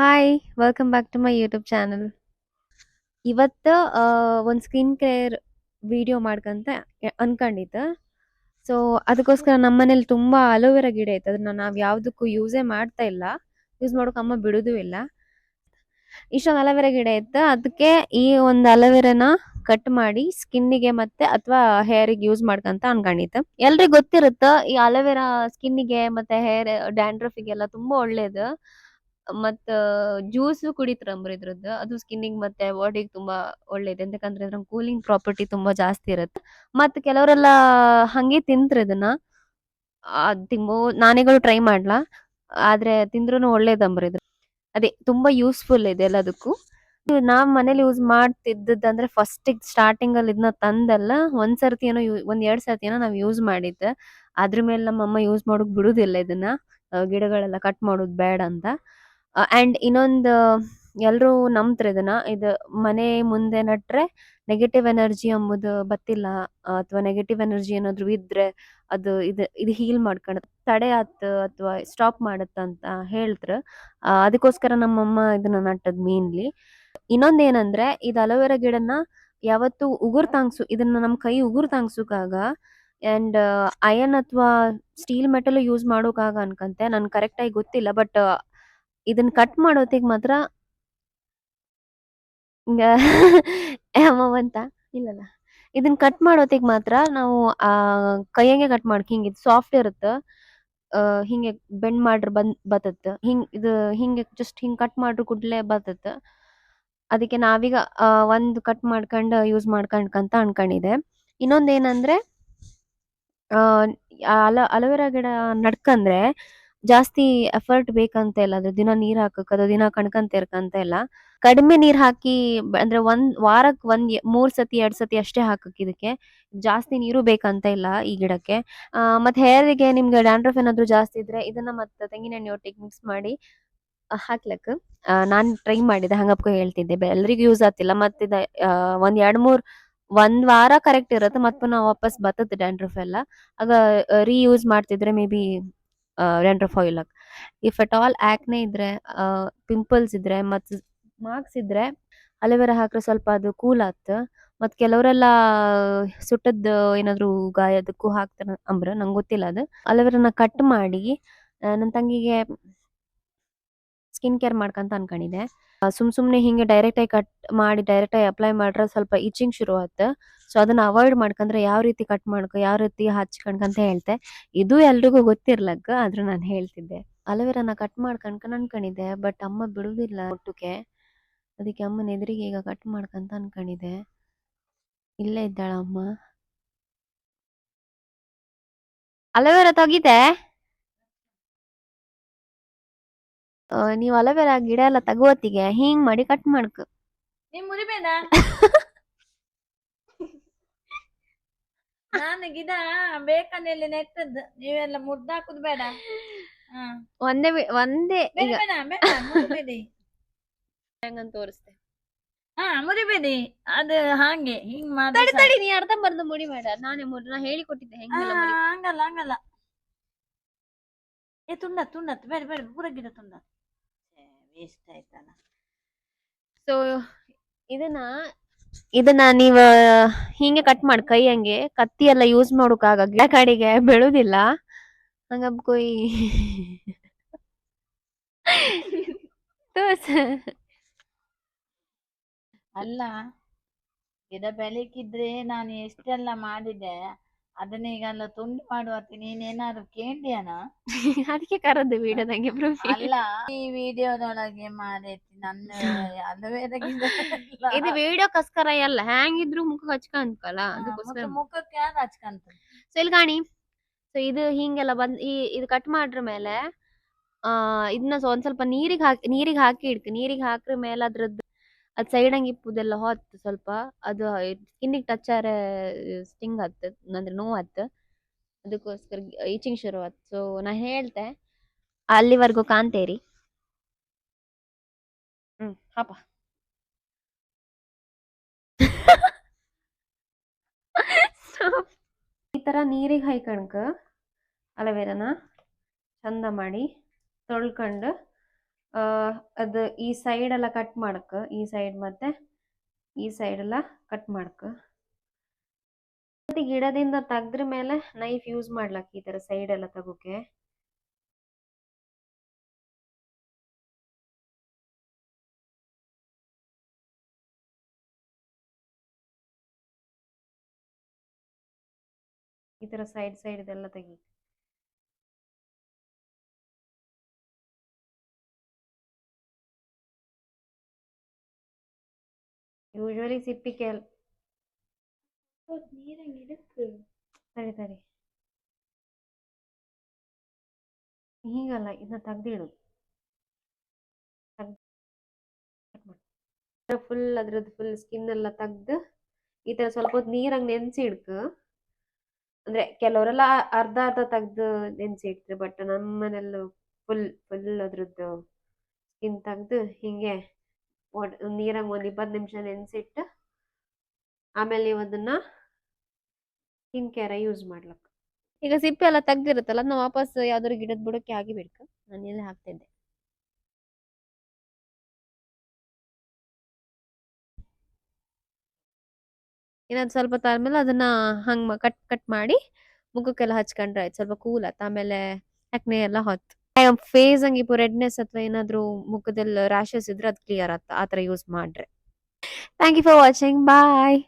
Hi welcome back to my YouTube channel. ಇವತ್ತು ಒಂದು skin care video ಮಾಡ್ಕಂತ ಅನ್ಕೊಂಡಿದ್ದೆ. So ಅದಕ್ಕೋಸ್ಕರ ನಮ್ಮ ಮನೇಲಿ ತುಂಬಾ ಅಲೋವೆರಾ ಗಿಡ ಐತೆ. ಅದನ್ನ ನಾವು ಯಾವುದಕ್ಕೂ ಯೂಸೇ ಮಾಡ್ತಾ ಇಲ್ಲ. ಯೂಸ್ ಮಾಡೋಕೆ ಅಮ್ಮ ಬಿಡೋದು ಇಲ್ಲ. ಇಷ್ಟೊಂದು ಅಲೋವೆರಾ ಗಿಡ ಇತ್ತು. ಅದಕ್ಕೆ ಈ ಒಂದು ಅಲೋವೆರಾನ ಕಟ್ ಮಾಡಿ ಸ್ಕಿನ್ನಿಗೆ ಮತ್ತೆ ಅಥವಾ ಹೇರಿಗೆ ಯೂಸ್ ಮಾಡ್ಕಂತ ಅನ್ಕೊಂಡಿದ್ದೆ. ಎಲ್ರಿಗೂ ಗೊತ್ತಿರುತ್ತ ಈ ಅಲೋವೆರಾ ಸ್ಕಿನ್ನಿಗೆ ಮತ್ತೆ ಹೇರ್ ಡ್ಯಾಂಡ್ರಫಿಗೆಲ್ಲ ತುಂಬಾ ಒಳ್ಳೇದು. ಮತ್ತ ಜ್ಯೂಸ್ ಕುಡಿತಾರಂಬ್ರಿ ಇದ್ರದ್ದು. ಅದು ಸ್ಕಿನ್ನಿಗೆ ಮತ್ತೆ ಬಾಡಿಗೆ ತುಂಬಾ ಒಳ್ಳೇದು. ಎಂತಕಂದ್ರೆ ಇದ್ರ ಕೂಲಿಂಗ್ ಪ್ರಾಪರ್ಟಿ ತುಂಬಾ ಜಾಸ್ತಿ ಇರುತ್ತೆ. ಮತ್ ಕೆಲವರೆಲ್ಲ ಹಂಗೆ ತಿಂತ್ರ ಇದನ್ನ. ತಿಂಬೋ ನಾನೇಗಳು ಟ್ರೈ ಮಾಡ್ಲಾ. ಆದ್ರೆ ತಿಂದ್ರುನು ಒಳ್ಳೇದಂಬ್ರಿ ಇದು. ಅದೇ ತುಂಬಾ ಯೂಸ್ಫುಲ್ ಇದೆ ಎಲ್ಲದಕ್ಕೂ. ನಾವ್ ಮನೇಲಿ ಯೂಸ್ ಮಾಡ್ತಿದ್ದದಂದ್ರೆ ಫಸ್ಟ್ ಸ್ಟಾರ್ಟಿಂಗ್ ಅಲ್ಲಿ ಇದನ್ನ ತಂದೆಲ್ಲ ಒಂದ್ಸರ್ತಿ ಏನೋ ಒಂದ್ ಎರಡ್ ಸರ್ತಿ ಏನೋ ನಾವ್ ಯೂಸ್ ಮಾಡಿದ್ದೆ. ಅದ್ರ ಮೇಲೆ ನಮ್ಮಮ್ಮ ಯೂಸ್ ಮಾಡೋಕ್ ಬಿಡುದಿಲ್ಲ ಇದನ್ನ. ಗಿಡಗಳೆಲ್ಲ ಕಟ್ ಮಾಡೋದ್ ಬೇಡ ಅಂತ. ಅಂಡ್ ಇನ್ನೊಂದು ಎಲ್ರೂ ನಂಬ್ತಾರೆ ಇದನ್ನ. ಇದು ಮನೆ ಮುಂದೆ ನಟ್ರೆ ನೆಗೆಟಿವ್ ಎನರ್ಜಿ ಎಂಬುದು ಬತ್ತಿಲ್ಲ. ಅಥವಾ ನೆಗೆಟಿವ್ ಎನರ್ಜಿ ಏನಾದ್ರು ಇದ್ರೆ ಅದು ಇದು ಹೀಲ್ ಮಾಡ್ಕೊಂಡ ತಡೆ ಆತ್ ಅಥವಾ ಸ್ಟಾಪ್ ಮಾಡತ್ತ ಅಂತ ಹೇಳ್ತ್ರ. ಅದಕ್ಕೋಸ್ಕರ ನಮ್ಮಮ್ಮ ಇದನ್ನ ನಟ್ಟದ್ ಮೇನ್ಲಿ. ಇನ್ನೊಂದೇನಂದ್ರೆ ಇದು ಅಲೋವೆರಾ ಗಿಡನ ಯಾವತ್ತು ಉಗುರ್ ತಾಂಗ್ಸು ಇದನ್ನ ನಮ್ ಕೈ ಉಗುರ್ ತಾಂಗ್ಸುಕಾಗ ಅಂಡ್ ಅಯನ್ ಅಥವಾ ಸ್ಟೀಲ್ ಮೆಟಲ್ ಯೂಸ್ ಮಾಡೋಕಾಗ ಅನ್ಕಂತೆ. ನನ್ ಕರೆಕ್ಟ್ ಆಗಿ ಗೊತ್ತಿಲ್ಲ. ಬಟ್ ಇದನ್ನ ಕಟ್ ಮಾಡೋತಿಗ್ ಮಾತ್ರ ಹಿಂಗ ಅಮ್ಮವಂತ ಇಲ್ಲಲ್ಲ, ಇದನ್ನ ಕಟ್ ಮಾಡೋತಿಗ್ ಮಾತ್ರ ನಾವು ಆ ಕೈಯಂಗೆ ಕಟ್ ಮಾಡ್ಕ ಹಿಂಗ ಸಾಫ್ಟ್ ಇರುತ್ತ. ಹಿಂಗೆ ಬೆಂಡ್ ಮಾಡ್ರ ಬತತ್. ಹಿಂಗ್ ಇದು ಹಿಂಗೆ ಜಸ್ಟ್ ಹಿಂಗ್ ಕಟ್ ಮಾಡ್ರ ಕೂಡ್ಲೆ ಬತತ್. ಅದಕ್ಕೆ ನಾವೀಗ ಒಂದ್ ಕಟ್ ಮಾಡ್ಕೊಂಡ್ ಯೂಸ್ ಮಾಡ್ಕೊಂಡ್ಕಂತ ಅನ್ಕೊಂಡಿದೆ. ಇನ್ನೊಂದೇನಂದ್ರೆ ಅಲೋವೆರಾ ಗಿಡ ನಡ್ಕಂದ್ರೆ ಜಾಸ್ತಿ ಎಫರ್ಟ್ ಬೇಕಂತ ಇಲ್ಲ. ಅದು ದಿನ ನೀರ್ ಹಾಕಕ್, ಅದು ದಿನ ಕಣ್ಕಂತ ಇರ್ಕಂತ ಇಲ್ಲ. ಕಡಿಮೆ ನೀರ್ ಹಾಕಿ ಅಂದ್ರೆ ಒಂದ್ ವಾರಕ್ 3 ಸತಿ 2 ಸತಿ ಅಷ್ಟೇ ಹಾಕಕ್ ಇದಕ್ಕೆ. ಜಾಸ್ತಿ ನೀರು ಬೇಕಂತ ಇಲ್ಲ ಈ ಗಿಡಕ್ಕೆ. ಮತ್ತೆ ಹೇರಿಗೆ ನಿಮ್ಗೆ ಡ್ಯಾಂಡ್ರಫ್ ಏನಾದ್ರು ಜಾಸ್ತಿ ಇದ್ರೆ ಇದನ್ನ ಮತ್ತೆ ತೆಂಗಿನೆಣ್ಣೆ ಒಟ್ಟಿಗೆ ಮಿಕ್ಸ್ ಮಾಡಿ ಹಾಕ್ಲಕ್. ನಾನ್ ಟ್ರೈ ಮಾಡಿದೆ ಹಂಗಪ್ಪ ಹೇಳ್ತಿದ್ದೆ. ಎಲ್ರಿಗೂ ಯೂಸ್ ಆಗ್ತಿಲ್ಲ. ಮತ್ತಿದ ಒಂದ್ 2-3 ಒಂದ್ ವಾರ ಕರೆಕ್ಟ್ ಇರತ್ತೆ. ಮತ್ ಪುನಃ ವಾಪಸ್ ಬರ್ತದೆ ಡ್ಯಾಂಡ್ರಫ್ ಎಲ್ಲ. ಆಗ ರೀಯೂಸ್ ಮಾಡ್ತಿದ್ರೆ may be dandruff oil. If at all ಆಕ್ನೆ ಇದ್ರೆ, ಪಿಂಪಲ್ಸ್ ಇದ್ರೆ ಮತ್ ಮಾರ್ಕ್ಸ್ ಇದ್ರೆ ಅಲೋವೆರಾ ಹಾಕ್ರೆ ಸ್ವಲ್ಪ ಅದು ಕೂಲ್ ಆತ್. ಮತ್ ಕೆಲವರೆಲ್ಲ ಸುಟ್ಟದ್ ಏನಾದ್ರು ಗಾಯದಕ್ಕೂ ಹಾಕ್ತಾರ ಅಂಬ್ರ, ನಂಗೆ ಗೊತ್ತಿಲ್ಲ ಅದು. ಅಲೋವೆರಾನ ಕಟ್ ಮಾಡಿ ನನ್ ತಂಗಿಗೆ ಸ್ಕಿನ್ ಕೇರ್ ಮಾಡ್ಕಂತ ಅನ್ಕೊಂಡಿದೆ. ಸುಮ್ನೆ ಹಿಂಗೆ ಡೈರೆಕ್ಟ್ ಆಗಿ ಕಟ್ ಮಾಡಿ ಡೈರೆಕ್ಟ್ ಆಗಿ ಅಪ್ಲೈ ಮಾಡ್ರೆ ಸ್ವಲ್ಪ ಇಚಿಂಗ್ ಶುರು ಆಗುತ್ತೆ. ಸೊ ಅದನ್ನ ಅವಾಯ್ಡ್ ಮಾಡ್ಕಂದ್ರೆ ಯಾವ ರೀತಿ ಕಟ್ ಮಾಡ್ಕೊ, ಯಾವ ರೀತಿ ಹಚ್ಕಂಡ್ಕಂತ ಹೇಳ್ತೆ. ಇದು ಎಲ್ರಿಗೂ ಗೊತ್ತಿರ್ಲಕ್ಕ, ಆದ್ರೂ ನಾನು ಹೇಳ್ತಿದ್ದೆ. ಅಲೋವೆರಾನ ಕಟ್ ಮಾಡ್ಕಂಡ್ಕ ಅನ್ಕೊಂಡಿದ್ದೆ. ಬಟ್ ಅಮ್ಮ ಬಿಡುದಿಲ್ಲ ಒಟ್ಟುಕೆ. ಅದಕ್ಕೆ ಅಮ್ಮನ ಎದುರಿಗೆ ಈಗ ಕಟ್ ಮಾಡ್ಕಂತ ಅನ್ಕೊಂಡಿದ್ದೆ. ಇಲ್ಲೇ ಇದ್ದಾಳ ಅಮ್ಮ. ಅಲೋವೆರಾ ತೆಗಿದೆ. ನೀವ್ ಅಲೋವೆರಾ ಗಿಡ ಎಲ್ಲ ತಗೋತಿಗೆ ಹಿಂಗ್ ಮಾಡಿ ಕಟ್ ಮಾಡ್ಕ. ನೀವ್ ಮುರಿಬೇಡ. ನಾನು ಗಿಡ ಬೇಕಂದೇಳಿ ನೆಟ್ಟದ್ದು, ನೀವೆಲ್ಲ ಮುರ್ದಾಕುದು ಬೇಡ. ಒಂದೇ ಬೇಡ ಈಗ ಬೇಡ ಬೇಡ ಮುರಿಬೇಡಿ. ಹೆಂಗಂತ ತೋರಿಸ್ತೆ. ಮುರಿಬೇಡಿ. ಅದು ಹಾಗೆ ಹಿಂಗ್ ತಡಿ ಮಾಡಿ ತಡಿ, ನೀ ಅರ್ಧ ಬರ್ದು ಮುಡಿ ಬೇಡ. ನಾ ಹೇಳಿ ಕೊಟ್ಟಿದ್ದೆ ಹೆಂಗೆಲ್ಲ ಮುರಿ. ಹಂಗಲ್ಲ ಹಂಗಲ್ಲ. ತುಂಡತ್ ಬೇಡ ಬೇಡ, ಪೂರ ಗಿಡ ತುಂಡತ್. ವೇಸ್ಟ್ ಆಯ್ತಲ್ಲ. ಸೊ ಇದನ್ನ ಇದನ್ನ ನೀವ ಹಿಂಗೆ ಕಟ್ ಮಾಡಿ ಕೈ ಹಂಗೆ. ಕತ್ತಿ ಎಲ್ಲ ಯೂಸ್ ಮಾಡೋಕಾಗ ಗಿಡ ಕಾಡಿಗೆ ಬೆಳುದಿಲ್ಲ. ಹಂಗಬ್ ಕೊಯ್ ತೋರ್ಸ. ಅಲ್ಲ, ಗಿಡ ಬೆಳಿಕಿದ್ರೆ ನಾನು ಎಷ್ಟೆಲ್ಲ ಮಾಡಿದೆ. ಅದನ್ನ ಈಗೆಲ್ಲ ತುಂಡು ಮಾಡುವತ್ತೆ ನೀನೇನಾದ್ರು ಕೇಳಿಯಾನ? ಅದಕ್ಕೆ ಕರದ್ದು ವಿಡಿಯೋದಂಗೆ ಪ್ರೂಫ್. ಅಲ್ಲ, ಈ ವಿಡಿಯೋದೊಳಗೆ ಮಾಡೈತಿ ನನ್ನ ಅಲೋವೆರಾ ಗಿಡ ಇದು ವಿಡಿಯೋಕ್ಕೋಸ್ಕರ ಎಲ್ಲ ಹ್ಯಾಂಗಿದ್ರು ಮುಖ ಹಚ್ಕಂತಲ್ಲ ಅದಕ್ಕೋಸ್ಕರ. ಮುಖಕ್ಕೆ ಯಾರು ಹಚ್ಕಂತ. ಸೊ ಇಲ್ಲಿ ಕಾಣಿ. ಸೊ ಇದು ಹಿಂಗೆಲ್ಲ ಬಂದ್ ಇದು ಕಟ್ ಮಾಡ್ರ ಮೇಲೆ ಇದನ್ನ ಒಂದ್ ಸ್ವಲ್ಪ ನೀರಿಗೆ ಹಾಕಿ ಇಡ್ತಿ. ನೀರಿಗೆ ಹಾಕ್ರ ಮೇಲೆ ಅದ್ರದ್ದು ಅದ್ ಸೈಡ್ ಹಂಗೆ ಇಪ್ಪುದೆಲ್ಲ ಹೊತ್ತು ಸ್ವಲ್ಪ ಅದು ಸ್ಕಿನ್ನಿಗೆ ಟಚ್ ಆರೆ ಸ್ಟಿಂಗ್ ಹತ್ತದ, ಅಂದ್ರೆ ನೋವು ಹತ್ತ. ಅದಕ್ಕೋಸ್ಕರ ಈಚಿಂಗ್ ಶುರು ಆತ್. ಸೊ ನಾ ಹೇಳ್ತೆ ಅಲ್ಲಿವರೆಗೂ ಕಾಂತೇರಿ. ಹಾಪ ಈ ತರ ನೀರಿಗೆ ಹಾಯ್ಕಣಕ ಅಲೋವೆರಾನ ಚಂದ ಮಾಡಿ ತೊಳ್ಕೊಂಡು ಆ, ಅದು ಈ ಸೈಡ್ ಎಲ್ಲ ಕಟ್ ಮಾಡಕ್, ಈ ಸೈಡ್ ಮತ್ತೆ ಈ ಸೈಡ್ ಎಲ್ಲ ಕಟ್ ಮಾಡಕ್. ಮತ್ತೆ ಗಿಡದಿಂದ ತೆಗ್ದ್ರ ಮೇಲೆ ನೈಫ್ ಯೂಸ್ ಮಾಡ್ಲಕ್, ಈ ತರ ಸೈಡ್ ಎಲ್ಲ ತಗೋಕೆ. ಈ ತರ ಸೈಡ್ ಸೈಡ್ ಇದೆಲ್ಲ ತೆಗಿ. ಯೂಶುವಲಿ ಸಿಪ್ಪಿ ನೀರಂಗ್ ಇಡಕ್. ತಡಿ ತಡಿ, ಹೀಗಲ್ಲ, ಇದನ್ನ ತೆಗ್ದಿಡು. ಫುಲ್ ಅದ್ರದ್ದು ಫುಲ್ ಸ್ಕಿನ್ ಎಲ್ಲ ತೆಗ್ದು ಈ ತರ ಸ್ವಲ್ಪ ಹೊತ್ತು ನೀರಂಗ್ ನೆನ್ಸಿ ಇಡ್ಕ. ಅಂದ್ರೆ ಕೆಲವರೆಲ್ಲ ಅರ್ಧ ಅರ್ಧ ತೆಗ್ದು ನೆನ್ಸಿ ಇಡ್ತಾರೆ, ಬಟ್ ನಮ್ಮ ಮನೆಲ್ಲ ಫುಲ್ ಫುಲ್ ಅದ್ರದ್ದು ಸ್ಕಿನ್ ತೆಗ್ದು ಹಿಂಗೆ ನೀರಂಗ್ ಒಂದ್ 20 ನಿಮಿಷ ನೆನ್ಸಿಟ್ಟು ಆಮೇಲೆ ನೀವು ಅದನ್ನ ಸ್ಕಿನ್ ಕೇರ್ ಯೂಸ್ ಮಾಡ್ಲಕ್. ಈಗ ಸಿಪ್ಪೆ ಎಲ್ಲ ತೆಗ್ದಿರುತ್ತಲ್ಲ, ನಾವು ವಾಪಸ್ ಯಾವ್ದಾದ್ರು ಗಿಡದ ಬುಡಕ್ಕೆ ಹಾಕಿ ಬಿಡ್ಕ. ನಾನು ಎಲ್ಲ ಹಾಕ್ತಿದ್ದೆ. ಇನ್ನೊಂದು ಸ್ವಲ್ಪ ಹೊತ್ತು ಆದ್ಮೇಲೆ ಅದನ್ನ ಹಂಗ್ ಕಟ್ ಕಟ್ ಮಾಡಿ ಮುಖಕ್ಕೆಲ್ಲ ಹಚ್ಕೊಂಡ್ರೆ ಆಯ್ತು, ಸ್ವಲ್ಪ ಕೂಲ್ ಆಯ್ತು. ಆಮೇಲೆ ಯಾಕ್ನೆ ಎಲ್ಲ ಹೊತ್ತು ಫೇಸ್ ಹಂಗೆ ಇಪ್ಪು ರೆಡ್ನೆಸ್ ಅಥವಾ ಏನಾದ್ರು ಮುಖದಲ್ಲಿ ರ್ಯಾಶಸ್ ಇದ್ರೆ ಅದು ಕ್ಲಿಯರ್ ಆತ ಆ ತರ ಯೂಸ್ ಮಾಡ್ರೆ. Thank you for watching. Bye.